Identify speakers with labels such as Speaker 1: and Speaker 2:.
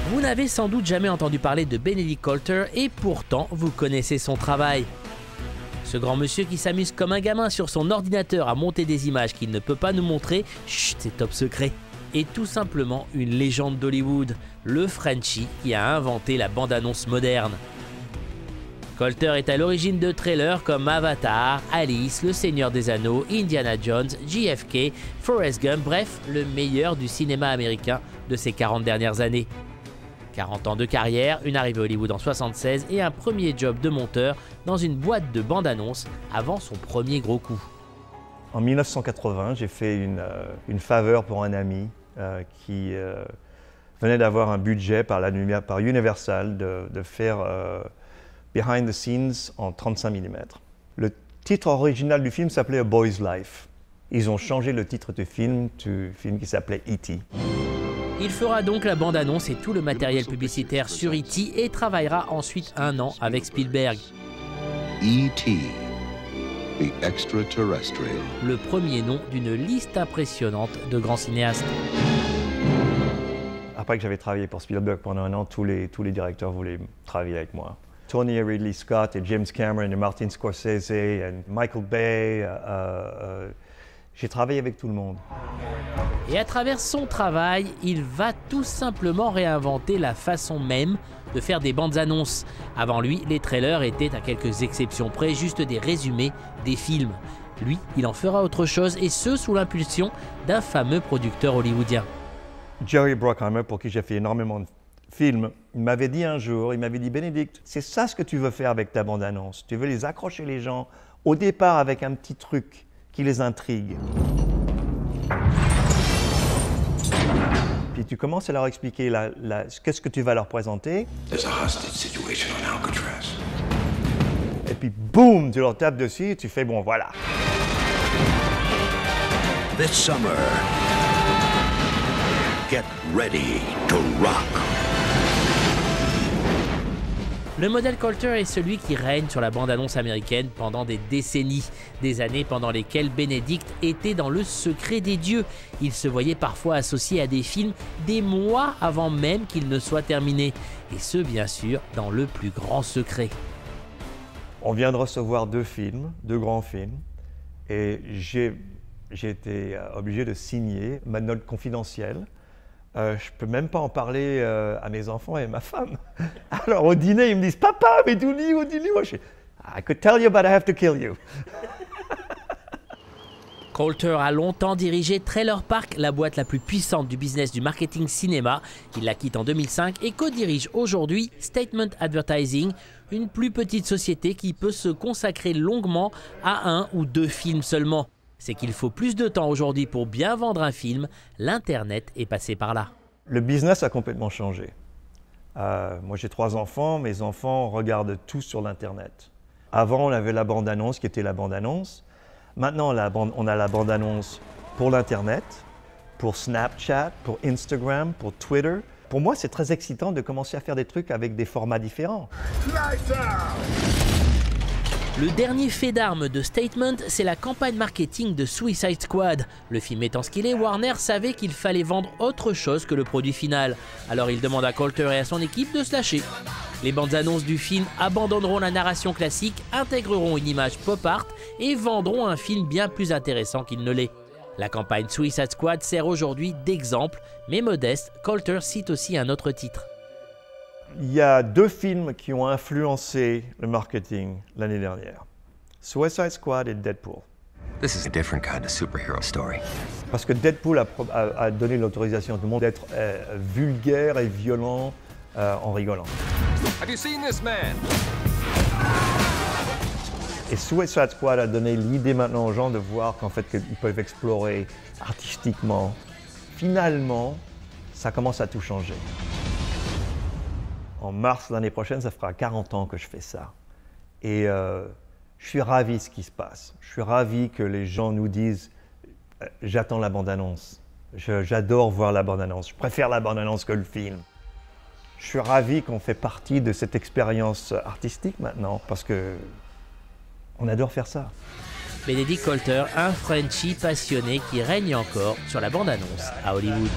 Speaker 1: Vous n'avez sans doute jamais entendu parler de Benedict Coulter et pourtant vous connaissez son travail. Ce grand monsieur qui s'amuse comme un gamin sur son ordinateur à monter des images qu'il ne peut pas nous montrer, chut, c'est top secret, est tout simplement une légende d'Hollywood, le Frenchie qui a inventé la bande-annonce moderne. Coulter est à l'origine de trailers comme Avatar, Alice, Le Seigneur des Anneaux, Indiana Jones, JFK, Forrest Gump, bref, le meilleur du cinéma américain de ces 40 dernières années. 40 ans de carrière, une arrivée à Hollywood en 1976 et un premier job de monteur dans une boîte de bande-annonce avant son premier gros coup.
Speaker 2: En 1980, j'ai fait une faveur pour un ami qui venait d'avoir un budget par Universal de faire behind the scenes en 35 mm. Le titre original du film s'appelait A Boy's Life. Ils ont changé le titre du film qui s'appelait E.T.
Speaker 1: Il fera donc la bande-annonce et tout le matériel publicitaire sur E.T. et travaillera ensuite 1 an avec Spielberg.
Speaker 3: E.T., the extraterrestrial.
Speaker 1: Le premier nom d'une liste impressionnante de grands cinéastes.
Speaker 2: Après que j'avais travaillé pour Spielberg pendant 1 an, tous les directeurs voulaient travailler avec moi. Tony et Ridley Scott et James Cameron et Martin Scorsese et Michael Bay. J'ai travaillé avec tout le monde.
Speaker 1: Et à travers son travail, il va tout simplement réinventer la façon même de faire des bandes annonces. Avant lui, les trailers étaient, à quelques exceptions près, juste des résumés des films. Lui, il en fera autre chose, et ce, sous l'impulsion d'un fameux producteur hollywoodien.
Speaker 2: Jerry Bruckheimer, pour qui j'ai fait énormément de films, il m'avait dit un jour, il m'avait dit « Benedict, c'est ça ce que tu veux faire avec ta bande-annonce. Tu veux les accrocher les gens, au départ avec un petit truc qui les intrigue. Puis tu commences à leur expliquer qu'est-ce que tu vas leur présenter. Et puis boum, tu leur tapes dessus et tu fais bon voilà.
Speaker 3: This summer, get ready to rock.
Speaker 1: Le modèle Coulter est celui qui règne sur la bande-annonce américaine pendant des décennies. Des années pendant lesquelles Benedict était dans le secret des dieux. Il se voyait parfois associé à des films des mois avant même qu'ils ne soient terminés. Et ce, bien sûr, dans le plus grand secret.
Speaker 2: On vient de recevoir 2 grands films. Et j'ai été obligé de signer ma note confidentielle. Je ne peux même pas en parler à mes enfants et à ma femme. Alors au dîner, ils me disent « Papa, mais dis-lui, dis-lui !» Je dis « I could tell you, but I have to kill you. »
Speaker 1: Coulter a longtemps dirigé Trailer Park, la boîte la plus puissante du business du marketing cinéma. Il la quitte en 2005 et co-dirige aujourd'hui Statement Advertising, une plus petite société qui peut se consacrer longuement à 1 ou 2 films seulement. C'est qu'il faut plus de temps aujourd'hui pour bien vendre un film. L'Internet est passé par là.
Speaker 2: Le business a complètement changé. Moi, j'ai 3 enfants. Mes enfants regardent tout sur l'Internet. Avant, on avait la bande-annonce qui était la bande-annonce. Maintenant, on a la bande-annonce pour l'Internet, pour Snapchat, pour Instagram, pour Twitter. Pour moi, c'est très excitant de commencer à faire des trucs avec des formats différents.
Speaker 1: Le dernier fait d'armes de Statement, c'est la campagne marketing de Suicide Squad. Le film étant ce qu'il est, Warner savait qu'il fallait vendre autre chose que le produit final. Alors il demande à Coulter et à son équipe de se lâcher. Les bandes annonces du film abandonneront la narration classique, intégreront une image pop art et vendront un film bien plus intéressant qu'il ne l'est. La campagne Suicide Squad sert aujourd'hui d'exemple, mais modeste, Coulter cite aussi un autre titre.
Speaker 2: Il y a 2 films qui ont influencé le marketing l'année dernière. Suicide Squad et Deadpool.
Speaker 4: This is a different kind of superhero story.
Speaker 2: Parce que Deadpool a donné l'autorisation à tout le monde d'être vulgaire et violent en rigolant.
Speaker 5: Have you seen this man?
Speaker 2: Et Suicide Squad a donné l'idée maintenant aux gens de voir qu'en fait qu'ils peuvent explorer artistiquement. Finalement, ça commence à tout changer. En mars l'année prochaine, ça fera 40 ans que je fais ça. Et je suis ravi de ce qui se passe. Je suis ravi que les gens nous disent « J'attends la bande-annonce. J'adore voir la bande-annonce. Je préfère la bande-annonce que le film. » Je suis ravi qu'on fait partie de cette expérience artistique maintenant, parce qu'on adore faire ça.
Speaker 1: Benedict Coulter, un Frenchie passionné qui règne encore sur la bande-annonce à Hollywood.